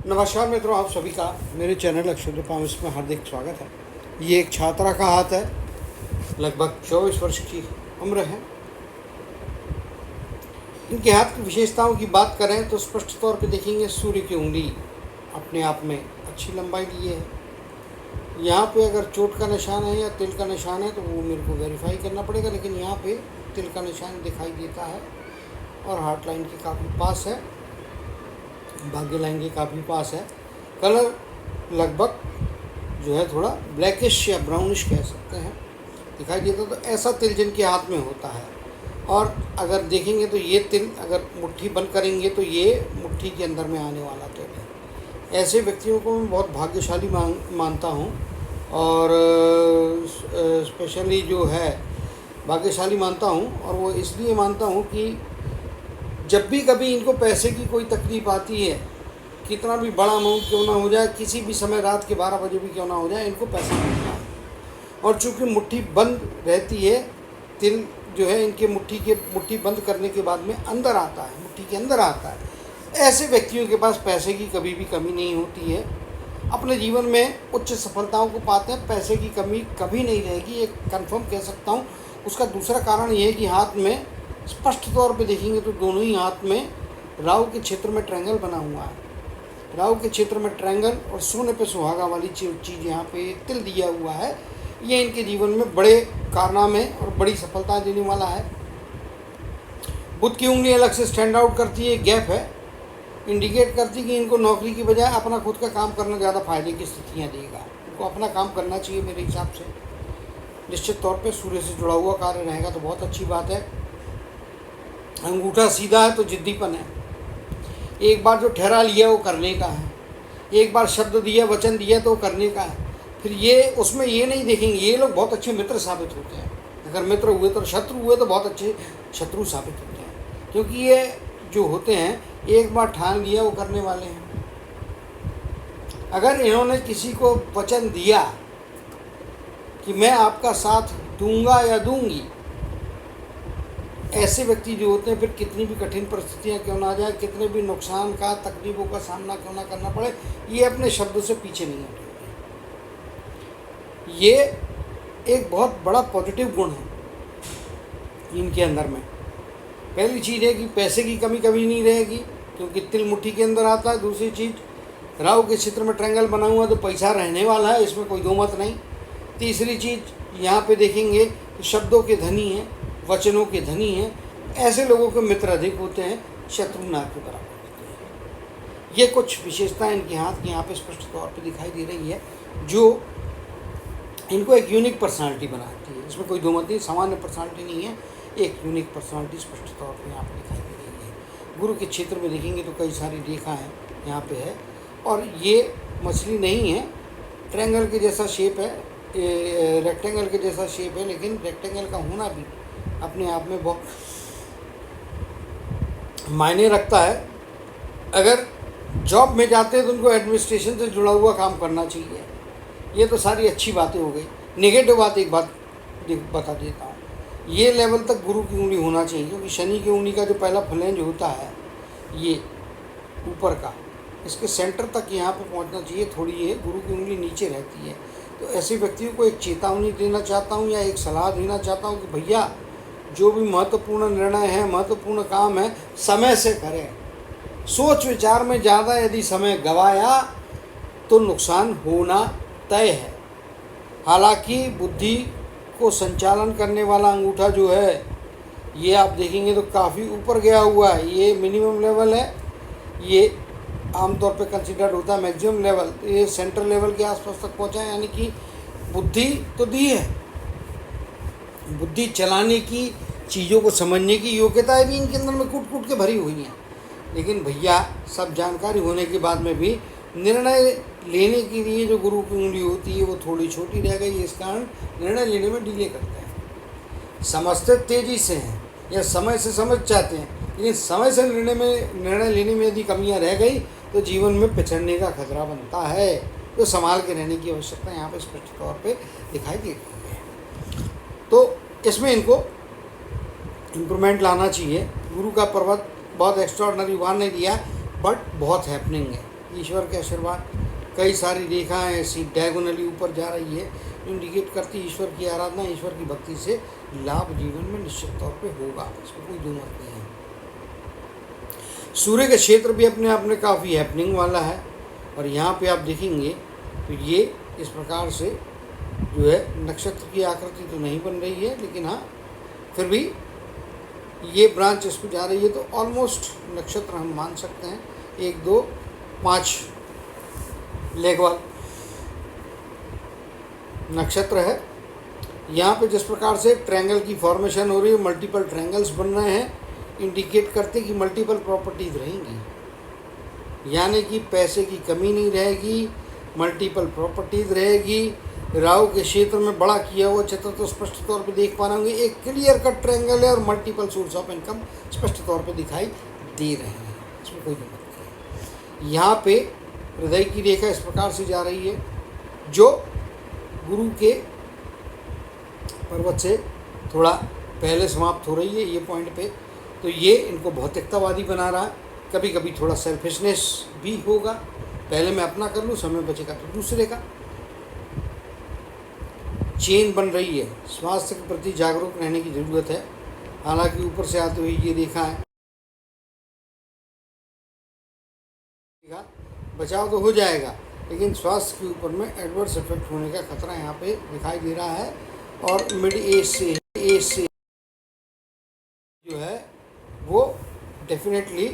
नमस्कार मित्रों, आप सभी का मेरे चैनल अक्षर पामिस में हार्दिक स्वागत है। ये एक छात्रा का हाथ है, लगभग 24 वर्ष की उम्र है। इनके हाथ की विशेषताओं की बात करें तो स्पष्ट तौर पे देखेंगे सूर्य की उंगली अपने आप में अच्छी लंबाई लिए है। यहाँ पे अगर चोट का निशान है या तिल का निशान है तो वो मेरे को वेरीफाई करना पड़ेगा, लेकिन यहाँ पे तिल का निशान दिखाई देता है और हार्ट लाइन के काफ़ी पास है, भाग्य लाइन के काफ़ी पास है। कलर लगभग जो है थोड़ा ब्लैकिश या ब्राउनिश कह सकते हैं दिखाई देता, तो ऐसा तिल जिनके हाथ में होता है। और अगर देखेंगे तो ये तिल अगर मुट्ठी बंद करेंगे तो ये मुट्ठी के अंदर में आने वाला तिल है। ऐसे व्यक्तियों को मैं बहुत भाग्यशाली मानता हूँ और स्पेशली जो है भाग्यशाली मानता हूँ। और वो इसलिए मानता हूँ कि जब भी कभी इनको पैसे की कोई तकलीफ़ आती है, कितना भी बड़ा अमाउंट क्यों ना हो जाए, किसी भी समय रात के 12 बजे भी क्यों ना हो जाए, इनको पैसा मिलता है। और चूँकि मुट्ठी बंद रहती है, तिल जो है इनके मुट्ठी बंद करने के बाद में अंदर आता है, मुट्ठी के अंदर आता है। ऐसे व्यक्तियों के पास पैसे की कभी भी कमी नहीं होती है, अपने जीवन में उच्च सफलताओं को पाते हैं, पैसे की कमी कभी नहीं रहेगी, ये कंफर्म कह सकता हूँ। उसका दूसरा कारण ये है कि हाथ में स्पष्ट तौर पे देखेंगे तो दोनों ही हाथ में राहु के क्षेत्र में ट्रायंगल बना हुआ है। राहु के क्षेत्र में ट्रायंगल और सोने पे सुहागा वाली चीज़ यहाँ पे तिल दिया हुआ है। ये इनके जीवन में बड़े कारनामे और बड़ी सफलता देने वाला है। बुध की उंगली अलग से स्टैंड आउट करती है, गैप है, इंडिकेट करती है कि इनको नौकरी की बजाय अपना खुद का काम करना ज़्यादा फायदे की स्थितियाँ देगा। इनको अपना काम करना चाहिए मेरे हिसाब से। निश्चित तौर पे सूर्य से जुड़ा हुआ कार्य रहेगा तो बहुत अच्छी बात है। अंगूठा सीधा है तो जिद्दीपन है, एक बार जो ठहरा लिया वो करने का है, एक बार शब्द दिया वचन दिया तो करने का है। फिर ये उसमें ये नहीं देखेंगे, ये लोग बहुत अच्छे मित्र साबित होते हैं। अगर मित्र हुए तो शत्रु हुए तो बहुत अच्छे शत्रु साबित होते हैं, क्योंकि ये जो होते हैं एक बार ठान लिया वो करने वाले हैं। अगर इन्होंने किसी को वचन दिया कि मैं आपका साथ दूंगा या दूंगी, ऐसे व्यक्ति जो होते हैं फिर कितनी भी कठिन परिस्थितियां क्यों ना आ जाए, कितने भी नुकसान का तकलीफों का सामना क्यों ना करना पड़े, ये अपने शब्दों से पीछे नहीं हटेंगे। ये एक बहुत बड़ा पॉजिटिव गुण है इनके अंदर में। पहली चीज़ है कि पैसे की कमी कभी नहीं रहेगी, क्योंकि तिल मुट्ठी के अंदर आता है। दूसरी चीज़ राहु के क्षेत्र में ट्रायंगल बना हुआ तो पैसा रहने वाला है, इसमें कोई दो मत नहीं। तीसरी चीज़ यहाँ पे देखेंगे शब्दों के धनी हैं, वचनों के धनी हैं। ऐसे लोगों के मित्र अधिक होते हैं, शत्रु ना के बराबर होते हैं। ये कुछ विशेषताएं इनके हाथ की यहाँ पे स्पष्ट तौर पे दिखाई दे रही है, जो इनको एक यूनिक पर्सनालिटी बनाती है। इसमें कोई दो मत नहीं, सामान्य पर्सनालिटी नहीं है, एक यूनिक पर्सनालिटी स्पष्ट तौर पर यहाँ पर दिखाई दे रही है। गुरु के क्षेत्र में देखेंगे तो कई सारी रेखा हैं यहाँ पे है, और ये मछली नहीं है, ट्रायंगल के जैसा शेप है, रेक्टेंगल के जैसा शेप है, लेकिन रेक्टेंगल का होना भी अपने आप में बहुत मायने रखता है। अगर जॉब में जाते हैं तो उनको एडमिनिस्ट्रेशन से जुड़ा हुआ काम करना चाहिए। ये तो सारी अच्छी बातें हो गई। नेगेटिव बात एक बात बता देता हूँ, ये लेवल तक गुरु की उंगली होना चाहिए, क्योंकि शनि की उंगली का जो पहला फ्लैंज होता है ये ऊपर का, इसके सेंटर तक यहाँ पे पहुँचना चाहिए। थोड़ी ये गुरु की उंगली नीचे रहती है। तो ऐसे व्यक्तियों को एक चेतावनी देना चाहता हूँ या एक सलाह देना चाहता हूँ कि भैया जो भी महत्वपूर्ण निर्णय है, महत्वपूर्ण काम है, समय से करें। सोच विचार में ज़्यादा यदि समय गवाया तो नुकसान होना तय है। हालांकि बुद्धि को संचालन करने वाला अंगूठा जो है ये आप देखेंगे तो काफ़ी ऊपर गया हुआ है। ये मिनिमम लेवल है, ये आमतौर पे कंसिडर्ड होता है मैक्सिमम लेवल। ये सेंट्रल लेवल के आसपास तक पहुंचा है, यानी कि बुद्धि तो दी है, बुद्धि चलाने की, चीज़ों को समझने की योग्यताएं भी इनके अंदर में कूट कूट के भरी हुई हैं। लेकिन भैया सब जानकारी होने के बाद में भी निर्णय लेने के लिए जो गुरु की उंगली होती है वो थोड़ी छोटी रह गई, इस कारण निर्णय लेने में डिले करते हैं। समझते तेज़ी से हैं या समय से समझ चाहते हैं, लेकिन समय से निर्णय लेने में यदि कमियाँ रह गई तो जीवन में पिछड़ने का खतरा बनता है। तो संभाल के रहने की आवश्यकता यहाँ पे स्पष्ट तौर पे दिखाई दे रही है। तो इसमें इनको इम्प्रूवमेंट लाना चाहिए। गुरु का पर्वत बहुत एक्स्ट्राऑर्डिनरी वहाँ नहीं दिया, बट बहुत हैपनिंग है। ईश्वर के आशीर्वाद। कई सारी रेखाएं ऐसी डायगोनली ऊपर जा रही है, इंडिकेट करती ईश्वर की आराधना, ईश्वर की भक्ति से लाभ जीवन में निश्चित तौर पे होगा, इसमें कोई दो मत नहीं है। सूर्य का क्षेत्र भी अपने आप में काफ़ी हैपनिंग वाला है, और यहाँ पे आप देखेंगे तो ये इस प्रकार से जो है नक्षत्र की आकृति तो नहीं बन रही है, लेकिन हाँ फिर भी ये ब्रांच इसको जा रही है, तो ऑलमोस्ट नक्षत्र हम मान सकते हैं 1 2 5 लेग वाल नक्षत्र है। यहाँ पे जिस प्रकार से ट्रायंगल की फॉर्मेशन हो रही है, मल्टीपल ट्रायंगल्स बन रहे हैं, इंडिकेट करते कि मल्टीपल प्रॉपर्टीज रहेंगी, यानी कि पैसे की कमी नहीं रहेगी, मल्टीपल प्रॉपर्टीज रहेगी। राहु के क्षेत्र में बड़ा किया हुआ चित्र तो स्पष्ट तौर पे देख पा रहे होंगे, एक क्लियर कट ट्रायंगल है और मल्टीपल सोर्स ऑफ इनकम स्पष्ट तौर पे दिखाई दे रहे हैं, इसमें कोई दिक्कत नहीं। यहाँ पे हृदय की रेखा इस प्रकार से जा रही है, जो गुरु के पर्वत से थोड़ा पहले समाप्त हो रही है ये पॉइंट पे, तो ये इनको भौतिकतावादी बना रहा है। कभी कभी थोड़ा सेल्फिशनेस भी होगा, पहले मैं अपना कर लूँ, समय बचेगा तो दूसरे का। चेन बन रही है, स्वास्थ्य के प्रति जागरूक रहने की ज़रूरत है। हालांकि ऊपर से आते हुए ये रेखा है, बचाव तो हो जाएगा, लेकिन स्वास्थ्य के ऊपर में एडवर्स इफेक्ट होने का खतरा यहाँ पे दिखाई दे रहा है। और मिड एज से जो है वो डेफिनेटली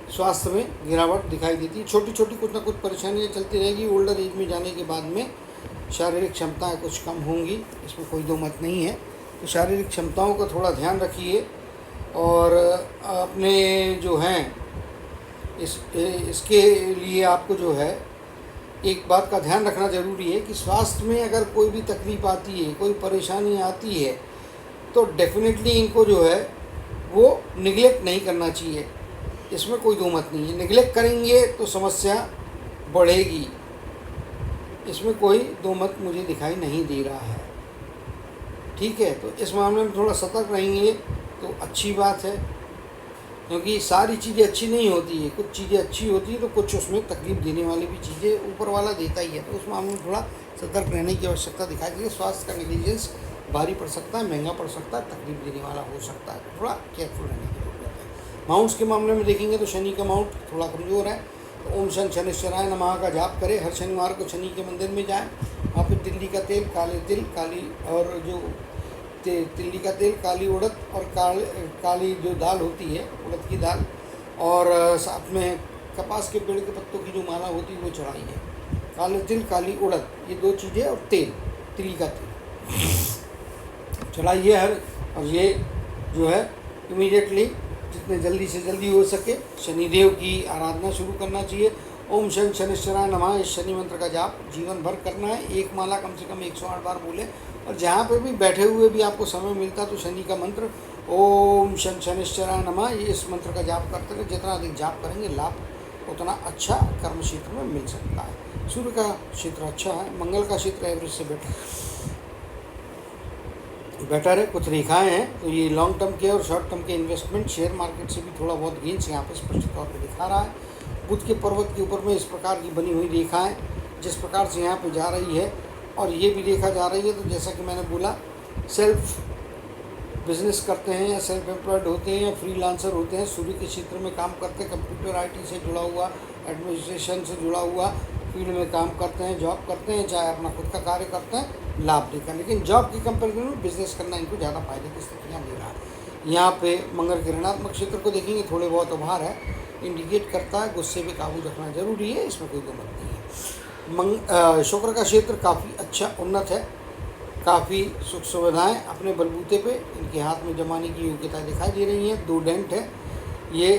स्वास्थ्य में गिरावट दिखाई देती है। छोटी छोटी कुछ ना कुछ परेशानियाँ चलती रहेगी। ओल्डर एज में जाने के बाद में शारीरिक क्षमताएं कुछ कम होंगी, इसमें कोई दो मत नहीं है। तो शारीरिक क्षमताओं का थोड़ा ध्यान रखिए, और अपने जो हैं इसके लिए आपको जो है एक बात का ध्यान रखना ज़रूरी है कि स्वास्थ्य में अगर कोई भी तकलीफ आती है, कोई परेशानी आती है, तो डेफिनेटली इनको जो है वो निगलेक्ट नहीं करना चाहिए, इसमें कोई दो मत नहीं है। निगलेक्ट करेंगे तो समस्या बढ़ेगी, इसमें कोई दो मत मुझे दिखाई नहीं दे रहा है। ठीक है, तो इस मामले में थोड़ा सतर्क रहेंगे तो अच्छी बात है, क्योंकि सारी चीज़ें अच्छी नहीं होती है, कुछ चीज़ें अच्छी होती है तो कुछ उसमें तकलीफ देने वाली भी चीज़ें ऊपर वाला देता ही है। तो उस मामले में थोड़ा सतर्क रहने की आवश्यकता दिखाई देती है। स्वास्थ्य का नेग्लिजेंस भारी पड़ सकता है, महंगा पड़ सकता है, तकलीफ देने वाला हो सकता है, थोड़ा केयरफुल रहने की जरूरत है। माउंट्स के मामले में देखेंगे तो शनि का माउंट थोड़ा कमज़ोर है, तो ओम शन शनिश्चराय नमः का जाप करें। हर शनिवार को शनि के मंदिर में जाएँ, वहाँ पर तिल्ली का तेल, काले तिल, काली और जो तिल्ली का तेल, काली उड़द और काली जो दाल होती है, उड़द की दाल, और साथ में कपास के पेड़ के पत्तों की जो माला होती है वो चढ़ाइए। काले तिल, काली उड़द, ये दो चीज़ें, और तेल, तिल्ली का तेल चढ़ाइए हर। और ये जो है इमीडिएटली जितने जल्दी से जल्दी हो सके शनिदेव की आराधना शुरू करना चाहिए। ओम शन शनिश्चराय नमः, इस शनि मंत्र का जाप जीवन भर करना है। एक माला कम से कम 108 बार बोले, और जहाँ पे भी बैठे हुए भी आपको समय मिलता तो शनि का मंत्र ओम शन शनिश्चराय नमः, ये इस मंत्र का जाप करते रहे। जितना अधिक जाप करेंगे लाभ उतना अच्छा कर्म क्षेत्र में मिल सकता है। सूर्य का क्षेत्र अच्छा है, मंगल का क्षेत्र एवरेज से बेटर है। कुछ रेखाएं हैं तो ये लॉन्ग टर्म के और शॉर्ट टर्म के इन्वेस्टमेंट, शेयर मार्केट से भी थोड़ा बहुत गेंस यहाँ पे स्पष्ट तौर पे दिखा रहा है। बुध के पर्वत के ऊपर में इस प्रकार की बनी हुई रेखाएं जिस प्रकार से यहाँ पे जा रही है, और ये भी रेखा जा रही है, तो जैसा कि मैंने बोला सेल्फ बिजनेस करते हैं या सेल्फ एम्प्लॉयड होते हैं या फ्रीलांसर होते हैं, सूर्य के क्षेत्र में काम करते हैं, कंप्यूटर IT से जुड़ा हुआ, एडमिनिस्ट्रेशन से जुड़ा हुआ फील्ड में काम करते हैं, जॉब करते हैं, चाहे अपना खुद का कार्य करते हैं, लाभ देगा। लेकिन जॉब की कंपेरिजन में बिजनेस करना इनको ज़्यादा फायदे की स्थितियाँ दे रहा है। यहाँ पे मंगल के ऋणात्मक क्षेत्र को देखेंगे, थोड़े बहुत उभार है, इंडिकेट करता है गुस्से पे काबू रखना जरूरी है, इसमें कोई दो मत नहीं है। शुक्र का क्षेत्र काफ़ी अच्छा उन्नत है, काफ़ी सुख सुविधाएँ अपने बलबूते पे इनके हाथ में जमाने की योग्यता दिखाई दे रही हैं। 2 डेंट है, ये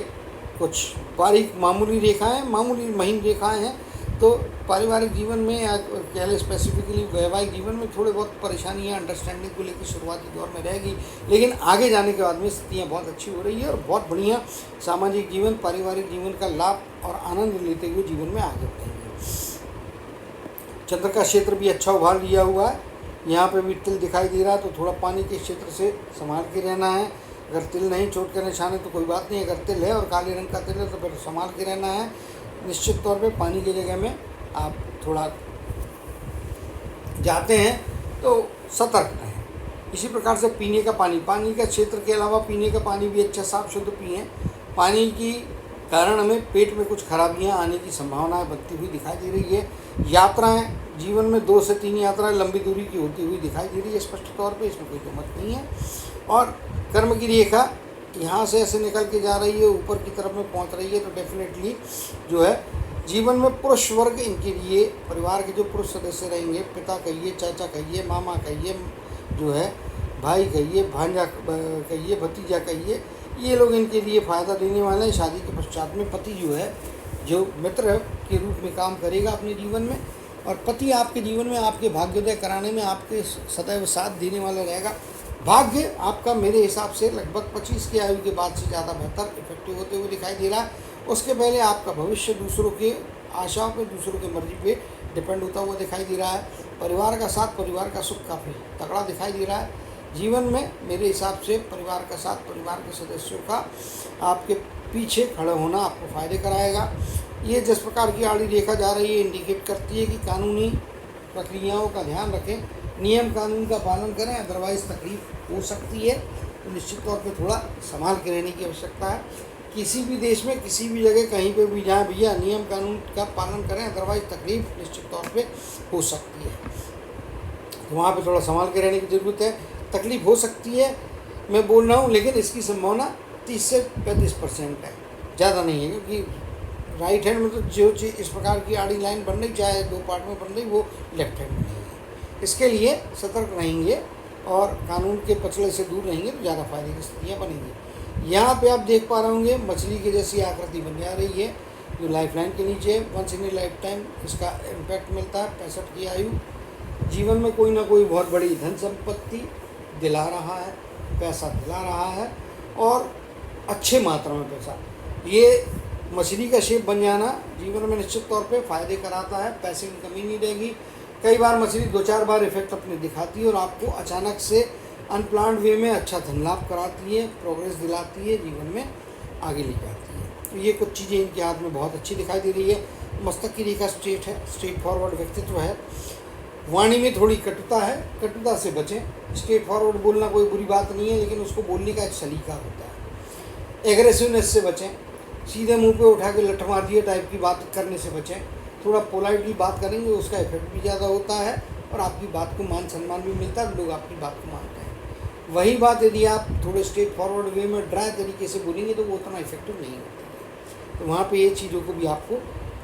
कुछ बारीक मामूली रेखाएँ, मामूली महीन रेखाएँ हैं। तो पारिवारिक जीवन में या कह लें स्पेसिफिकली वैवाहिक जीवन में थोड़े बहुत परेशानियां अंडरस्टैंडिंग को लेकर शुरुआती दौर में रहेगी, लेकिन आगे जाने के बाद में स्थितियाँ बहुत अच्छी हो रही है और बहुत बढ़िया सामाजिक जीवन, पारिवारिक जीवन का लाभ और आनंद लेते हुए जीवन में आगे बढ़ेंगे। चंद्र का क्षेत्र भी अच्छा उभार लिया हुआ है, यहाँ पे भी तिल दिखाई दे रहा है, तो थोड़ा पानी के क्षेत्र से संभाल के रहना है। अगर तिल नहीं, चोट के निशान है तो कोई बात नहीं, अगर तिल है और काले रंग का तिल है तो फिर संभाल के रहना है। निश्चित तौर पे पानी की जगह में आप थोड़ा जाते हैं तो सतर्क रहें। इसी प्रकार से पीने का पानी का क्षेत्र के अलावा पीने का पानी भी अच्छा साफ शुद्ध पिएं। पानी की कारण हमें पेट में कुछ खराबियां आने की संभावनाएं बनती हुई दिखाई दे रही है। यात्राएं, जीवन में 2 से 3 यात्राएं लंबी दूरी की होती हुई दिखाई दे रही है स्पष्ट तौर पे, इसमें कोई दो नहीं है। और कर्म की रेखा यहाँ से ऐसे निकल के जा रही है, ऊपर की तरफ में पहुँच रही है, तो डेफिनेटली जो है जीवन में पुरुष वर्ग, इनके लिए परिवार के जो पुरुष सदस्य रहेंगे, पिता कहिए, चाचा कहिए, मामा कहिए, जो है भाई कहिए, भांजा कहिए, भतीजा कहिए, ये लोग इनके लिए फ़ायदा देने वाले हैं। शादी के पश्चात में पति जो है, जो मित्र के रूप में काम करेगा अपने जीवन में, और पति आपके जीवन में आपके भाग्योदय कराने में आपके सदैव साथ देने वाला रहेगा। भाग्य आपका मेरे हिसाब से लगभग 25 की आयु के बाद से ज़्यादा बेहतर इफेक्टिव होते हुए दिखाई दे रहा है। उसके पहले आपका भविष्य दूसरों के आशाओं पे, दूसरों के मर्जी पे डिपेंड होता हुआ दिखाई दे रहा है। परिवार का साथ, परिवार का सुख काफ़ी तगड़ा दिखाई दे रहा है। जीवन में मेरे हिसाब से परिवार का साथ, परिवार के सदस्यों का आपके पीछे खड़ा होना आपको फ़ायदे कराएगा। ये जिस प्रकार की आड़ी रेखा जा रही है इंडिकेट करती है कि कानूनी प्रक्रियाओं का ध्यान रखें, नियम कानून का पालन करें, अदरवाइज़ तकलीफ हो सकती है। तो निश्चित तौर पे थोड़ा संभाल के रहने की आवश्यकता है। किसी भी देश में, किसी भी जगह, कहीं पे भी जाएं भैया, नियम कानून का पालन करें, अदरवाइज़ तकलीफ निश्चित तौर पे हो सकती है। तो वहाँ पे थोड़ा संभाल के रहने की ज़रूरत है। तकलीफ हो सकती है, मैं बोल रहा हूँ, लेकिन इसकी संभावना 30 से 35% है, ज़्यादा नहीं है। क्योंकि राइट हैंड में तो जो चीज़ इस प्रकार की आड़ी लाइन बन रही, चाहे 2 पार्ट में बन रही, वो लेफ्ट हैंड में नहीं है। इसके लिए सतर्क रहेंगे और कानून के पचड़े से दूर रहेंगे तो ज़्यादा फायदे की स्थितियाँ बनेंगी। यहाँ पे आप देख पा रहे होंगे मछली के जैसी आकृति बन जा रही है, जो लाइफ लाइन के नीचे once in a lifetime इसका इम्पैक्ट मिलता है। 65 की आयु, जीवन में कोई ना कोई बहुत बड़ी धन संपत्ति दिला रहा है, पैसा दिला रहा है, और अच्छे मात्रा में पैसा। ये मछली का शेप बन जाना जीवन में निश्चित तौर पे फ़ायदे कराता है, पैसे की कमी नहीं रहेगी। कई बार मछली 2-4 बार इफेक्ट अपने दिखाती है और आपको अचानक से अनप्लान्ड वे में अच्छा धन लाभ कराती है, प्रोग्रेस दिलाती है, जीवन में आगे ले जाती है। तो ये कुछ चीज़ें इनके हाथ में बहुत अच्छी दिखाई दे रही है। मस्तक की रेखा स्ट्रेट है, स्ट्रेट फॉरवर्ड व्यक्तित्व है। वाणी में थोड़ी कटुता है, कटुता से बचें। स्ट्रेट फॉरवर्ड बोलना कोई बुरी बात नहीं है, लेकिन उसको बोलने का एक सलीका होता है। एग्रेसिवनेस से बचें, सीधे मुंह पे उठा के लठ मार दिए टाइप की बात करने से बचें। थोड़ा पोलाइटली बात करेंगे, उसका इफेक्ट भी ज़्यादा होता है और आपकी बात को मान सम्मान भी मिलता है, लोग आपकी बात को मानते हैं। वही बात यदि आप थोड़े स्ट्रेट फॉरवर्ड वे में ड्राई तरीके से बोलेंगे तो वो उतना इफेक्टिव नहीं होती है। तो वहाँ पे ये चीज़ों को भी आपको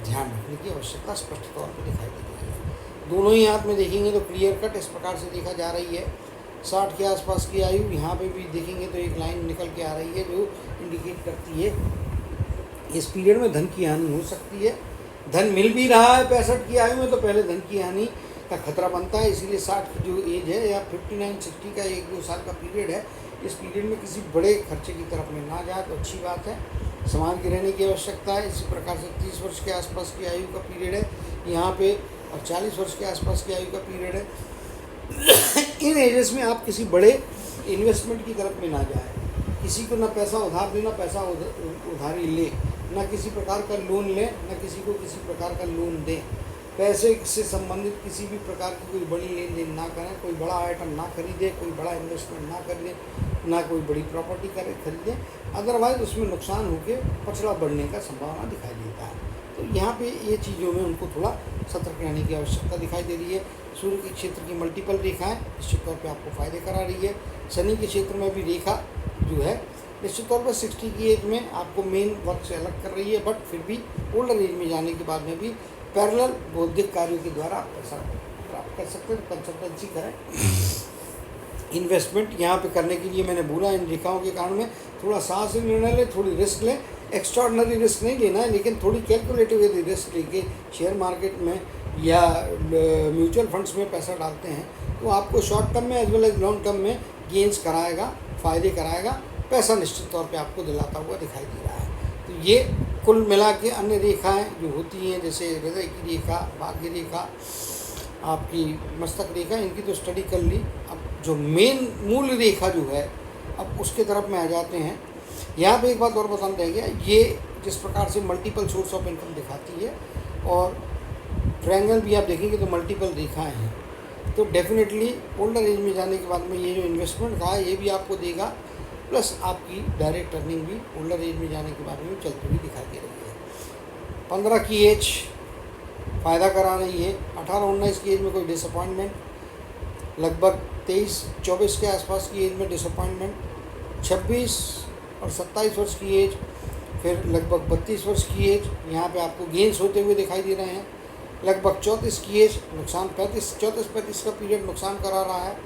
ध्यान रखने की आवश्यकता स्पष्ट तौर पर दिखाई दे रही है। दोनों ही हाथ में देखेंगे तो क्लियर कट इस प्रकार से देखा जा रही है। 60 के आसपास की आयु, यहाँ पे भी देखेंगे तो एक लाइन निकल के आ रही है जो इंडिकेट करती है इस पीरियड में धन की हानि हो सकती है। धन मिल भी रहा है 65 की आयु में, तो पहले धन की हानि का खतरा बनता है। इसीलिए 60 की जो एज है या 59-60 का 1-2 साल का पीरियड है, इस पीरियड में किसी बड़े खर्चे की तरफ में ना जाए तो अच्छी बात है। संभाल के रहने की आवश्यकता है। इसी प्रकार से 30 वर्ष के आसपास की आयु का पीरियड है यहाँ पे, और 40 वर्ष के आसपास की आयु का पीरियड है। इन एजेस में आप किसी बड़े इन्वेस्टमेंट की तरफ में ना जाए। किसी को ना पैसा उधार देना, पैसा उधारी ले, ना किसी प्रकार का लोन लें, ना किसी को किसी प्रकार का लोन दें। पैसे से संबंधित किसी भी प्रकार की कोई बड़ी लेन देन ना करें, कोई बड़ा आइटम ना खरीदें, कोई बड़ा इन्वेस्टमेंट ना करें, ना कोई बड़ी प्रॉपर्टी खरीदें, अदरवाइज उसमें नुकसान होकर पछड़ा बढ़ने का संभावना दिखाई देता है। तो यहाँ पे ये चीज़ों में उनको थोड़ा सतर्क रहने की आवश्यकता दिखाई दे रही है। सूर्य के क्षेत्र की मल्टीपल रेखाएँ निश्चित तौर पर आपको फ़ायदे करा रही है। शनि के क्षेत्र में भी रेखा जो है निश्चित तौर पर 60 की एज में आपको मेन वर्क से अलग कर रही है, बट फिर भी ओल्डर एज में जाने के बाद में भी पैरेलल बौद्धिक कार्यों के द्वारा आप पैसा प्राप्त कर सकते हैं। कंसल्टेंसी करें, इन्वेस्टमेंट यहाँ पे करने के लिए मैंने बोला इन रेखाओं के कारण में थोड़ा साहसी निर्णय लें, थोड़ी रिस्क लें। एक्स्ट्राऑर्डिनरी रिस्क नहीं लेना है, लेकिन थोड़ी कैलकुलेटिव यदि रिस्क लेके शेयर मार्केट में या म्यूचुअल फंड्स में पैसा डालते हैं तो आपको शॉर्ट टर्म में as well as long term में गेंस कराएगा, फ़ायदे कराएगा, पैसा निश्चित तौर पे आपको दिलाता हुआ दिखाई दे रहा है। तो ये कुल मिला के अन्य रेखाएं जो होती हैं, जैसे हृदय की रेखा, भाग्य रेखा, आपकी मस्तक रेखा, इनकी तो स्टडी कर ली। अब जो मेन मूल रेखा जो है अब उसके तरफ में आ जाते हैं। यहाँ पे एक बात और बताना रह गया, ये जिस प्रकार से मल्टीपल सोर्स ऑफ इनकम दिखाती है और ट्रायंगल भी आप देखेंगे तो मल्टीपल रेखाएं हैं, तो डेफिनेटली ओल्डर एज में जाने के बाद में ये जो इन्वेस्टमेंट था ये भी आपको देगा, प्लस आपकी डायरेक्ट अर्निंग भी ओल्डर एज में जाने के बाद में चलती हुई दिखाई दे रही है। 15 की एज फ़ायदा करा रही है, 18-19 की एज में कोई डिसअपॉइंटमेंट, लगभग 23-24 के आसपास की एज में डिसअपॉइंटमेंट, 26 और 27 वर्ष की एज, फिर लगभग 32 वर्ष की एज यहाँ पे आपको गेंस होते हुए दिखाई दे रहे हैं। लगभग 34 की एज नुकसान, 34-35 का पीरियड नुकसान करा रहा है,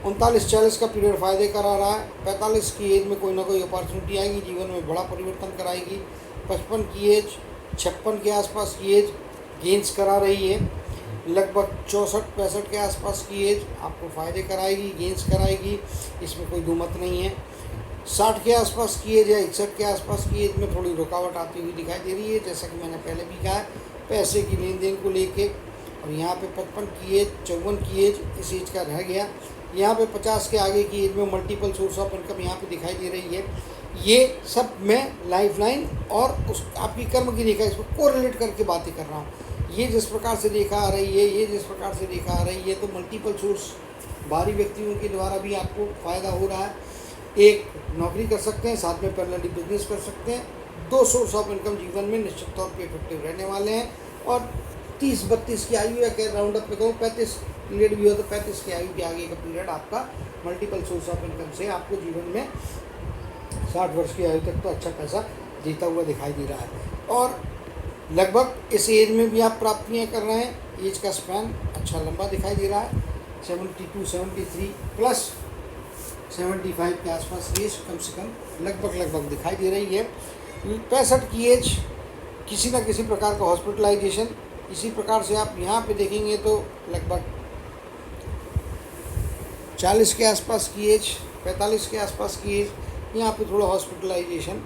39-40 का पीरियड फ़ायदे करा रहा है, 45 की एज में कोई ना कोई अपॉर्चुनिटी आएगी, जीवन में बड़ा परिवर्तन कराएगी, 55 की एज, 56 के आसपास की एज गेंस करा रही है, लगभग 64-65 के आसपास की एज आपको फ़ायदे कराएगी, गेंस कराएगी, इसमें कोई दो मत नहीं है। 60 के आसपास की एज या 61 के आसपास की एज में थोड़ी रुकावट आती हुई दिखाई दे रही है, जैसा कि मैंने पहले भी कहा पैसे की लेन देन को लेके। और यहाँ पे 55 की एज, 54 की एज इस एज का रह गया। यहाँ पे 50 के आगे की एज में मल्टीपल सोर्स ऑफ इनकम यहाँ पे दिखाई दे रही है। ये सब मैं लाइफलाइन और उस आपकी कर्म की रेखा इसको कोरिलेट करके बातें कर रहा हूँ। ये जिस प्रकार से रेखा आ रही है, ये जिस प्रकार से रेखा आ रही है, तो मल्टीपल सोर्स बाहरी व्यक्तियों के द्वारा भी आपको फ़ायदा हो रहा है। एक नौकरी कर सकते हैं, साथ में पैरेलली बिजनेस कर सकते हैं, 2 सोर्स ऑफ इनकम जीवन में निश्चित तौर पे इफेक्टिव रहने वाले हैं। और 30-32 की आयु या क्या राउंड अप में कहूँ 35 पीरियड भी हो तो 35 की आयु के आगे का पीरियड आपका मल्टीपल सोर्स ऑफ इनकम से आपको जीवन में 60 वर्ष की आयु तक तो अच्छा पैसा जीता हुआ दिखाई दे रहा है। और लगभग इस एज में भी आप प्राप्तियाँ कर रहे हैं। एज का स्पैन अच्छा लंबा दिखाई दे रहा है, 72-73 प्लस 75 के आसपास एज कम से कम लगभग दिखाई दे रही है। 65 की एज किसी न किसी प्रकार का हॉस्पिटलाइजेशन, इसी प्रकार से आप यहाँ पे देखेंगे तो लगभग 40 के आसपास की एज, 45 के आसपास की एज, यहाँ पे थोड़ा हॉस्पिटलाइजेशन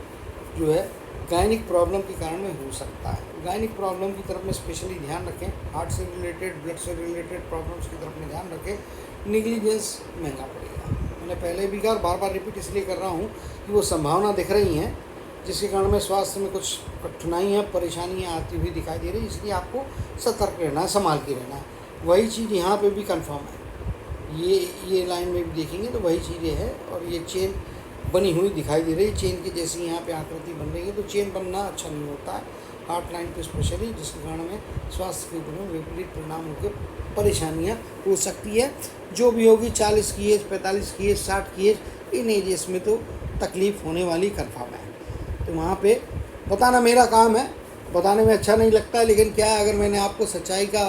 जो है गायनिक प्रॉब्लम के कारण में हो सकता है। गायनिक प्रॉब्लम की तरफ में स्पेशली ध्यान रखें, हार्ट से रिलेटेड, ब्लड से रिलेटेड प्रॉब्लम्स की तरफ में ध्यान रखें। निगलिजेंस महंगा पड़ेगा। मैंने पहले भी कहा, बार बार रिपीट इसलिए कर रहा हूँ कि वो संभावना दिख रही हैं जिसके कारण में स्वास्थ्य में कुछ कठिनाइयाँ, परेशानियाँ आती हुई दिखाई दे रही, इसलिए आपको सतर्क रहना है, संभाल के रहना है। वही चीज़ यहाँ पे भी कंफर्म है, ये लाइन में भी देखेंगे तो वही चीज़ें है। और ये चेन बनी हुई दिखाई दे रही है, चेन की जैसी यहाँ पे आकृति बन रही है, तो चेन बनना अच्छा नहीं होता है हार्ट लाइन पे स्पेशली, जिसके कारण में स्वास्थ्य के ऊपर में विपरीत परिणाम होकर परेशानियाँ हो सकती है। जो भी होगी 40 की एज, 45 की एज, 60 की एज, इन एजेस में तो तकलीफ़ होने वाली कंफर्म है। तो वहाँ पे बताना मेरा काम है, बताने में अच्छा नहीं लगता है, लेकिन क्या है, अगर मैंने आपको सच्चाई का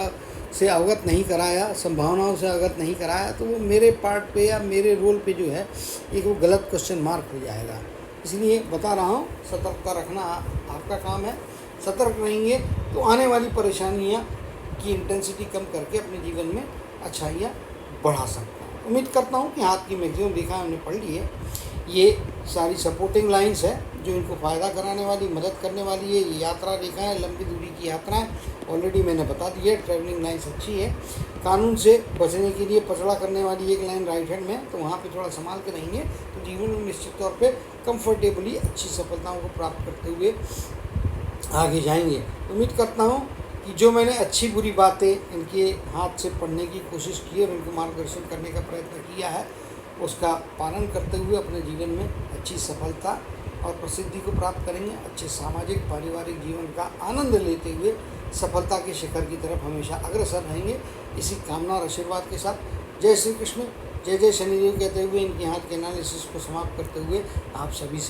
से अवगत नहीं कराया, संभावनाओं से अवगत नहीं कराया, तो वो मेरे पार्ट पे या मेरे रोल पे जो है एक वो गलत क्वेश्चन मार्क हो जाएगा। इसलिए बता रहा हूँ, सतर्कता रखना आपका काम है। सतर्क रहेंगे तो आने वाली परेशानियाँ की इंटेंसिटी कम करके अपने जीवन में अच्छाइयाँ बढ़ा सकते हैं। उम्मीद करता हूँ कि हाथ की मैक्सिमम रेखा हमने पढ़ ली है। ये सारी सपोर्टिंग लाइंस है जो इनको फ़ायदा कराने वाली, मदद करने वाली है। ये यात्रा रेखा है, लंबी दूरी की यात्राएं ऑलरेडी मैंने बता दी है। ट्रैवलिंग लाइन्स अच्छी है। कानून से बचने के लिए पचड़ा करने वाली एक लाइन राइट हैंड में, तो वहाँ पे थोड़ा संभाल के रहेंगे तो जीवन में निश्चित तौर पे कंफर्टेबली अच्छी सफलताओं को प्राप्त करते हुए आगे जाएंगे। उम्मीद करता हूँ कि जो मैंने अच्छी बुरी बातें इनके हाथ से पढ़ने की कोशिश की और उनको मार्गदर्शन करने का प्रयत्न किया है, उसका पालन करते हुए अपने जीवन में अच्छी सफलता और प्रसिद्धि को प्राप्त करेंगे। अच्छे सामाजिक पारिवारिक जीवन का आनंद लेते हुए सफलता के शिखर की तरफ हमेशा अग्रसर रहेंगे। इसी कामना और आशीर्वाद के साथ जय श्री कृष्ण, जय जय शनिदेव कहते हुए इनके हाथ के एनालिसिस को समाप्त करते हुए आप सभी से